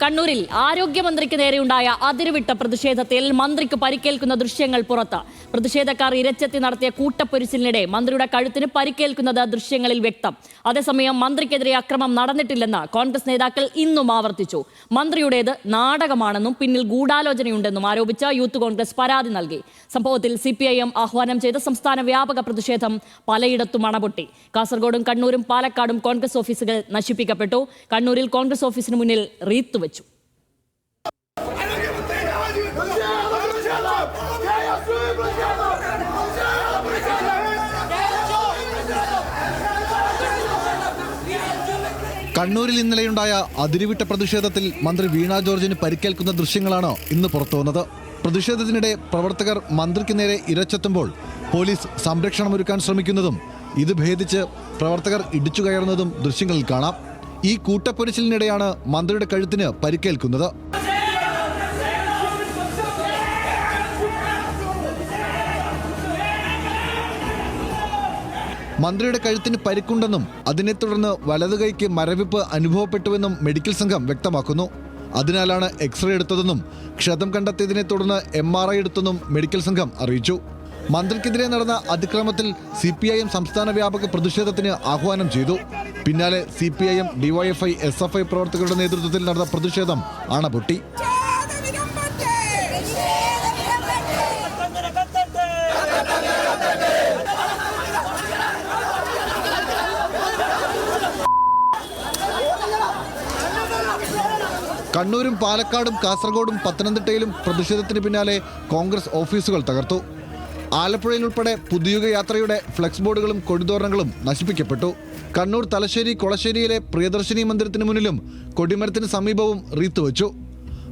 കണ്ണൂരിൽ ആരോഗ്യമന്ത്രിക്ക് നേരെയുണ്ടായ അതിരുവിട്ട പ്രതിഷേധത്തിൽ മന്ത്രിക്ക് പരിക്കേൽക്കുന്ന ദൃശ്യങ്ങൾ പുറത്ത്. പ്രതിഷേധക്കാർ ഇരച്ചെത്തി നടത്തിയ കൂട്ടപ്പൊരിച്ചിലിനിടെ മന്ത്രിയുടെ കഴുത്തിന് പരിക്കേൽക്കുന്നത് ദൃശ്യങ്ങളിൽ വ്യക്തം. അതേസമയം മന്ത്രിക്കെതിരെ അക്രമം നടന്നിട്ടില്ലെന്ന് കോൺഗ്രസ് നേതാക്കൾ ഇന്നും ആവർത്തിച്ചു. മന്ത്രിയുടേത് നാടകമാണെന്നും പിന്നിൽ ഗൂഢാലോചനയുണ്ടെന്നും ആരോപിച്ച് യൂത്ത് കോൺഗ്രസ് പരാതി നൽകി. സംഭവത്തിൽ CPIM ആഹ്വാനം ചെയ്ത സംസ്ഥാന വ്യാപക പ്രതിഷേധം പലയിടത്തും അണപൊട്ടി. കാസർഗോഡും കണ്ണൂരും പാലക്കാടും കോൺഗ്രസ് ഓഫീസുകൾ നശിപ്പിക്കപ്പെട്ടു. കണ്ണൂരിൽ കോൺഗ്രസ് ഓഫീസിന് മുന്നിൽ റീത്ത് വെച്ചു. കണ്ണൂരിൽ ഇന്നലെയുണ്ടായ അതിരുവിട്ട പ്രതിഷേധത്തിൽ മന്ത്രി വീണ ജോർജിന് പരിക്കേൽക്കുന്ന ദൃശ്യങ്ങളാണ് ഇന്ന് പുറത്തുവന്നത്. പ്രതിഷേധത്തിനിടെ പ്രവർത്തകർ മന്ത്രിക്ക് നേരെ ഇരച്ചെത്തുമ്പോൾ പോലീസ് സംരക്ഷണമൊരുക്കാൻ ശ്രമിക്കുന്നതും ഇത് ഭേദിച്ച് പ്രവർത്തകർ ഇടിച്ചു കയറുന്നതും ദൃശ്യങ്ങളിൽ കാണാം. ഈ കൂട്ടപ്പൊരിച്ചിലിനിടെയാണ് മന്ത്രിയുടെ കഴുത്തിന് പരിക്കേൽക്കുന്നത്. മന്ത്രിയുടെ കഴുത്തിന് പരിക്കുണ്ടെന്നും അതിനെ തുടർന്ന് വലതുകൈക്ക് മരവിപ്പ് അനുഭവപ്പെട്ടുവെന്നും മെഡിക്കൽ സംഘം വ്യക്തമാക്കുന്നു. അതിനാലാണ് എക്സ്റേ എടുത്തതെന്നും ക്ഷതം കണ്ടെത്തിയതിനെ തുടർന്ന് MRI എടുത്തെന്നും മെഡിക്കൽ സംഘം അറിയിച്ചു. മന്ത്രിക്കെതിരെ നടന്ന അതിക്രമത്തിൽ CPIM സംസ്ഥാന വ്യാപക പ്രതിഷേധത്തിന് ആഹ്വാനം ചെയ്തു. പിന്നാലെ CPIM, DYFI, SFI പ്രവർത്തകരുടെ നേതൃത്വത്തിൽ നടന്ന പ്രതിഷേധം അണപൊട്ടി. കണ്ണൂരും പാലക്കാടും കാസർഗോഡും പത്തനംതിട്ടയിലും പ്രതിഷേധത്തിന് പിന്നാലെ കോൺഗ്രസ് ഓഫീസുകൾ തകർത്തു. ആലപ്പുഴയിൽ ഉൾപ്പെടെ പുതിയുഗ യാത്രയുടെ ഫ്ലെക്സ് ബോർഡുകളും കൊടിതോരണങ്ങളും നശിപ്പിക്കപ്പെട്ടു. കണ്ണൂർ തലശ്ശേരി കൊളശ്ശേരിയിലെ പ്രിയദർശിനി മന്ദിരത്തിന് മുന്നിലും കൊടിമരത്തിന് സമീപവും റീത്ത് വെച്ചു.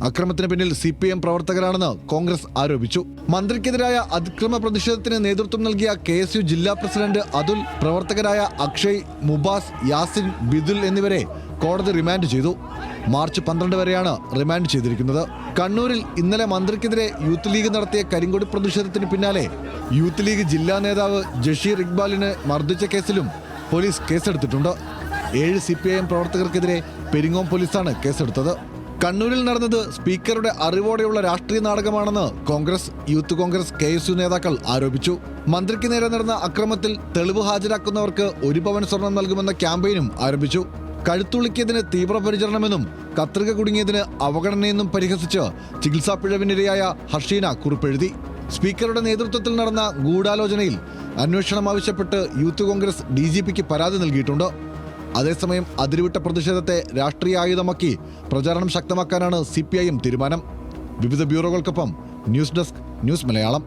അക്രമത്തിന് പിന്നിൽ CPIM പ്രവർത്തകരാണെന്ന് കോൺഗ്രസ് ആരോപിച്ചു. മന്ത്രിക്കെതിരായ അതിക്രമ പ്രതിഷേധത്തിന് നേതൃത്വം നൽകിയ KSU ജില്ലാ പ്രസിഡന്റ് അതുൽ, പ്രവർത്തകരായ അക്ഷയ്, മുബാസ്, യാസിൻ, ബിദുൽ എന്നിവരെ കോടതി റിമാൻഡ് ചെയ്തു. മാർച്ച് 12 വരെയാണ് റിമാൻഡ് ചെയ്തിരിക്കുന്നത്. കണ്ണൂരിൽ ഇന്നലെ മന്ത്രിക്കെതിരെ യൂത്ത് ലീഗ് നടത്തിയ കരിങ്കൊടി പ്രതിഷേധത്തിന് പിന്നാലെ യൂത്ത് ലീഗ് ജില്ലാ നേതാവ് ജഷീർ ഇക്ബാലിനെ മർദ്ദിച്ച കേസിലും പോലീസ് കേസെടുത്തിട്ടുണ്ട്. 7 CPIM പ്രവർത്തകർക്കെതിരെ പെരിങ്ങോം പോലീസാണ് കേസെടുത്തത്. കണ്ണൂരിൽ നടന്നത് സ്പീക്കറുടെ അറിവോടെയുള്ള രാഷ്ട്രീയ നാടകമാണെന്ന് കോൺഗ്രസ്, യൂത്ത് കോൺഗ്രസ്, KSU നേതാക്കൾ ആരോപിച്ചു. മന്ത്രിക്ക് നേരെ നടന്ന അക്രമത്തിൽ തെളിവ് ഹാജരാക്കുന്നവർക്ക് 1 പവൻ സ്വർണം നൽകുമെന്ന ക്യാമ്പയിനും ആരംഭിച്ചു. കഴുത്തുളിക്കിയതിന് തീവ്രപരിചരണമെന്നും കത്രിക കുടുങ്ങിയതിന് അവഗണനയെന്നും പരിഹസിച്ച് ചികിത്സാ പിഴവിനിരയായ ഹർഷീന കുറിപ്പെഴുതി. സ്പീക്കറുടെ നേതൃത്വത്തിൽ നടന്ന ഗൂഢാലോചനയിൽ അന്വേഷണം ആവശ്യപ്പെട്ട് യൂത്ത് കോൺഗ്രസ് DGPക്ക് പരാതി നൽകിയിട്ടുണ്ട്. അതേസമയം അതിരുവിട്ട പ്രതിഷേധത്തെ രാഷ്ട്രീയ ആയുധമാക്കി പ്രചാരണം ശക്തമാക്കാനാണ് CPIM തീരുമാനം. വിവിധ ബ്യൂറോകൾക്കൊപ്പം ന്യൂസ് ഡെസ്ക്, ന്യൂസ് മലയാളം.